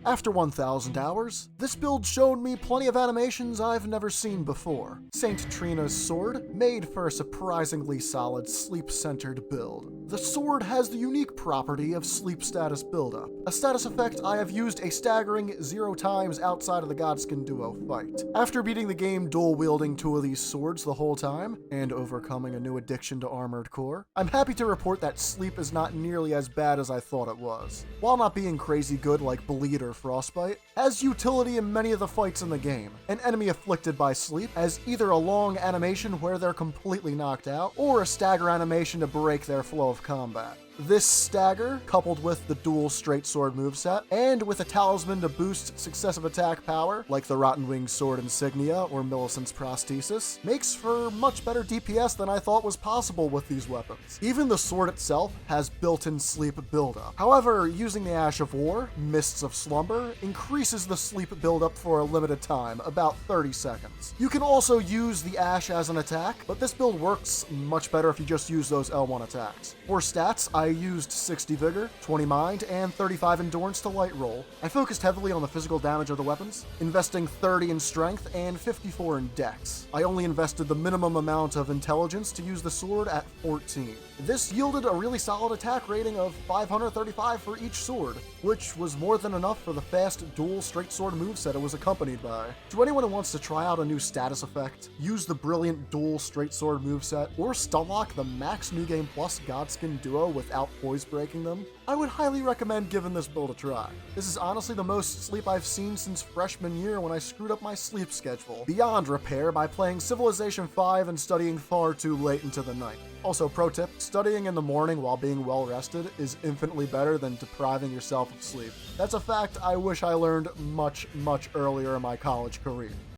After 1000 hours, this build showed me plenty of animations I've never seen before. Saint Trina's sword made for a surprisingly solid sleep-centered build. The sword has the unique property of sleep status buildup, a status effect I have used a staggering 0 times outside of the Godskin duo fight. After beating the game dual-wielding 2 of these swords the whole time, and overcoming a new addiction to Armored Core, I'm happy to report that sleep is not nearly as bad as I thought it was. While not being crazy good like Bleed or Frostbite, has utility in many of the fights in the game. An enemy afflicted by sleep has either a long animation where they're completely knocked out, or a stagger animation to break their flow of combat. This stagger, coupled with the dual straight sword moveset, and with a talisman to boost successive attack power, like the Rotten Wing Sword Insignia or Millicent's Prosthesis, makes for much better DPS than I thought was possible with these weapons. Even the sword itself has built-in sleep buildup. However, using the Ash of War, Mists of Slumber, increases the sleep buildup for a limited time, about 30 seconds. You can also use the Ash as an attack, but this build works much better if you just use those L1 attacks. For stats, I used 60 Vigor, 20 Mind, and 35 Endurance to light roll. I focused heavily on the physical damage of the weapons, investing 30 in Strength and 54 in Dex. I only invested the minimum amount of Intelligence to use the sword at 14. This yielded a really solid attack rating of 535 for each sword, which was more than enough for the fast dual straight sword moveset it was accompanied by. To anyone who wants to try out a new status effect, use the brilliant dual straight sword moveset, or stun lock the max New Game Plus Godskin duo without poise breaking them, I would highly recommend giving this build a try. This is honestly the most sleep I've seen since freshman year when I screwed up my sleep schedule, beyond repair by playing Civilization 5 and studying far too late into the night. Also, pro tip, studying in the morning while being well rested is infinitely better than depriving yourself of sleep. That's a fact I wish I learned much, much earlier in my college career.